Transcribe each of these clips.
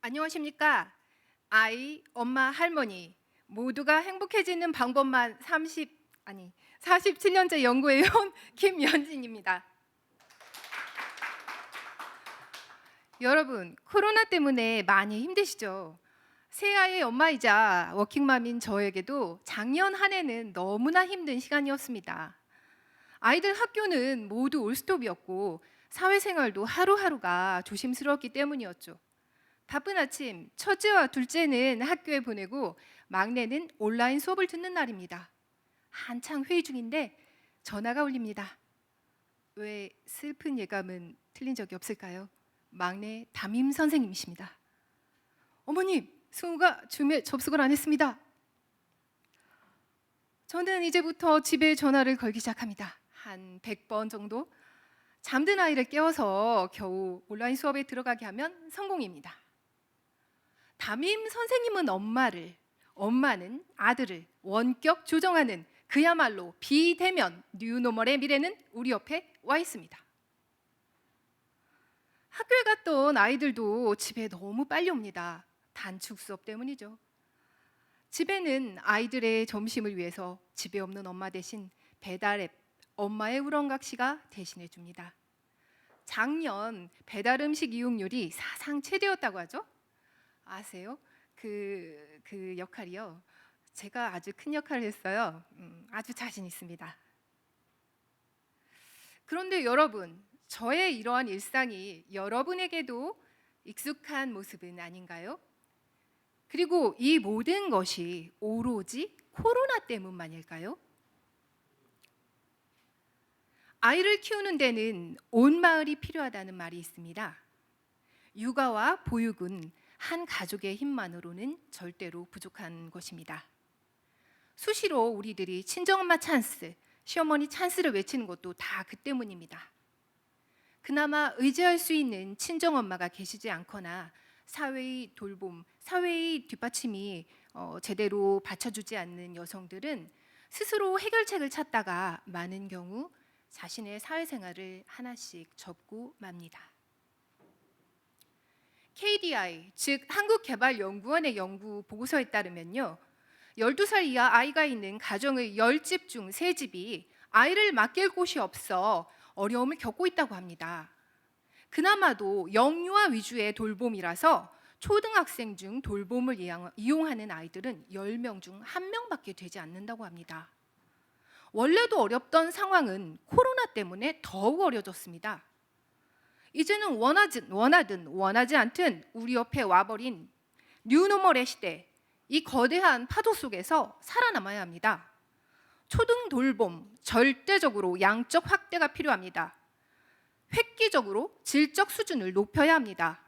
안녕하십니까? 아이, 엄마, 할머니 모두가 행복해지는 방법만 47년째 연구해온 김연진입니다. 여러분, 코로나 때문에 많이 힘드시죠? 새아이의 엄마이자 워킹맘인 저에게도 작년 한 해는 너무나 힘든 시간이었습니다. 아이들 학교는 모두 올스톱이었고 사회생활도 하루하루가 조심스러웠기 때문이었죠. 바쁜 아침, 첫째와 둘째는 학교에 보내고 막내는 온라인 수업을 듣는 날입니다. 한창 회의 중인데 전화가 울립니다. 왜 슬픈 예감은 틀린 적이 없을까요? 막내 담임 선생님이십니다. 어머님, 승우가 줌에 접속을 안 했습니다. 저는 이제부터 집에 전화를 걸기 시작합니다. 한 100번 정도. 잠든 아이를 깨워서 겨우 온라인 수업에 들어가게 하면 성공입니다. 담임 선생님은 엄마를, 엄마는 아들을 원격 조정하는 그야말로 비대면 뉴노멀의 미래는 우리 옆에 와 있습니다. 학교에 갔던 아이들도 집에 너무 빨리 옵니다. 단축 수업 때문이죠. 집에는 아이들의 점심을 위해서 집에 없는 엄마 대신 배달 앱 엄마의 우렁각시가 대신해 줍니다. 작년 배달 음식 이용률이 사상 최대였다고 하죠? 아세요? 그 역할이요. 제가 아주 큰 역할을 했어요. 아주 자신 있습니다. 그런데 여러분, 저의 이러한 일상이 여러분에게도 익숙한 모습은 아닌가요? 그리고 이 모든 것이 오로지 코로나 때문만일까요? 아이를 키우는 데는 온 마을이 필요하다는 말이 있습니다. 육아와 보육은 한 가족의 힘만으로는 절대로 부족한 것입니다. 수시로 우리들이 친정엄마 찬스, 시어머니 찬스를 외치는 것도 다 그 때문입니다. 그나마 의지할 수 있는 친정엄마가 계시지 않거나 사회의 돌봄, 사회의 뒷받침이 제대로 받쳐주지 않는 여성들은 스스로 해결책을 찾다가 많은 경우 자신의 사회생활을 하나씩 접고 맙니다. KDI, 즉 한국개발연구원의 연구 보고서에 따르면요, 12살 이하 아이가 있는 가정의 10집 중 3집이 아이를 맡길 곳이 없어 어려움을 겪고 있다고 합니다. 그나마도 영유아 위주의 돌봄이라서 초등학생 중 돌봄을 이용하는 아이들은 10명 중 1명밖에 되지 않는다고 합니다. 원래도 어렵던 상황은 코로나 때문에 더욱 어려졌습니다. 이제는 원하지 않든 우리 옆에 와버린 뉴노멀의 시대, 이 거대한 파도 속에서 살아남아야 합니다. 초등 돌봄, 절대적으로 양적 확대가 필요합니다. 획기적으로 질적 수준을 높여야 합니다.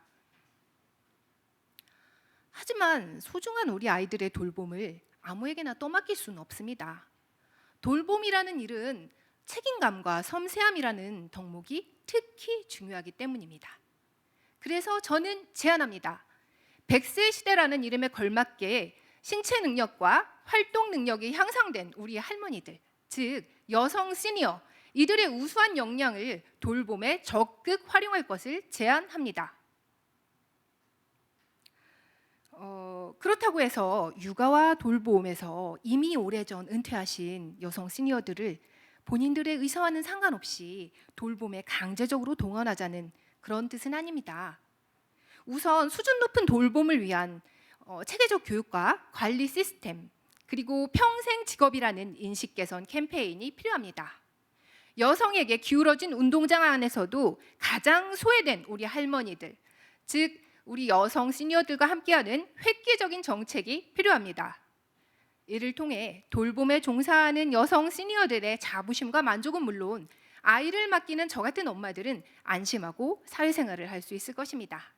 하지만 소중한 우리 아이들의 돌봄을 아무에게나 떠맡길 수는 없습니다. 돌봄이라는 일은 책임감과 섬세함이라는 덕목이 특히 중요하기 때문입니다. 그래서 저는 제안합니다. 100세 시대라는 이름에 걸맞게 신체 능력과 활동 능력이 향상된 우리 할머니들, 즉 여성 시니어, 이들의 우수한 역량을 돌봄에 적극 활용할 것을 제안합니다. 그렇다고 해서 육아와 돌봄에서 이미 오래전 은퇴하신 여성 시니어들을 본인들의 의사와는 상관없이 돌봄에 강제적으로 동원하자는 그런 뜻은 아닙니다. 우선 수준 높은 돌봄을 위한 체계적 교육과 관리 시스템, 그리고 평생 직업이라는 인식 개선 캠페인이 필요합니다. 여성에게 기울어진 운동장 안에서도 가장 소외된 우리 할머니들, 즉 우리 여성 시니어들과 함께하는 획기적인 정책이 필요합니다. 이를 통해 돌봄에 종사하는 여성 시니어들의 자부심과 만족은 물론 아이를 맡기는 저 같은 엄마들은 안심하고 사회생활을 할 수 있을 것입니다.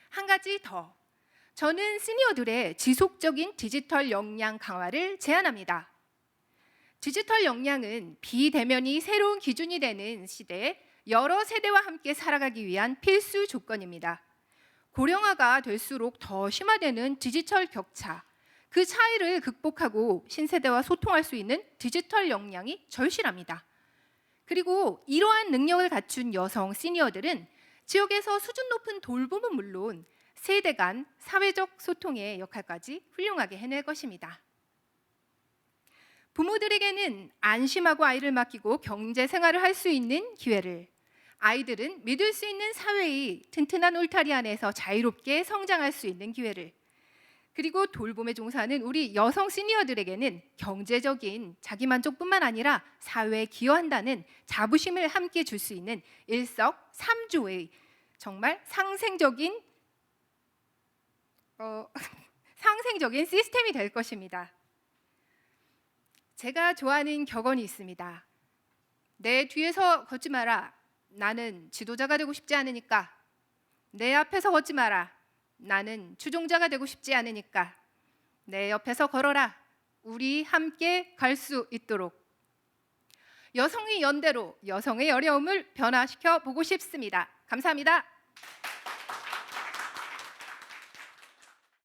한 가지 더, 저는 시니어들의 지속적인 디지털 역량 강화를 제안합니다. 디지털 역량은 비대면이 새로운 기준이 되는 시대에 여러 세대와 함께 살아가기 위한 필수 조건입니다. 고령화가 될수록 더 심화되는 디지털 격차, 그 차이를 극복하고 신세대와 소통할 수 있는 디지털 역량이 절실합니다. 그리고 이러한 능력을 갖춘 여성 시니어들은 지역에서 수준 높은 돌봄은 물론 세대 간 사회적 소통의 역할까지 훌륭하게 해낼 것입니다. 부모들에게는 안심하고 아이를 맡기고 경제 생활을 할 수 있는 기회를, 아이들은 믿을 수 있는 사회의 튼튼한 울타리 안에서 자유롭게 성장할 수 있는 기회를, 그리고 돌봄에 종사하는 우리 여성 시니어들에게는 경제적인 자기만족뿐만 아니라 사회에 기여한다는 자부심을 함께 줄 수 있는 일석삼조의 정말 상생적인 상생적인 시스템이 될 것입니다. 제가 좋아하는 격언이 있습니다. 내 뒤에서 걷지 마라. 나는 지도자가 되고 싶지 않으니까. 내 앞에서 걷지 마라. 나는 추종자가 되고 싶지 않으니까. 내 옆에서 걸어라. 우리 함께 갈 수 있도록. 여성의 연대로 여성의 어려움을 변화시켜 보고 싶습니다. 감사합니다.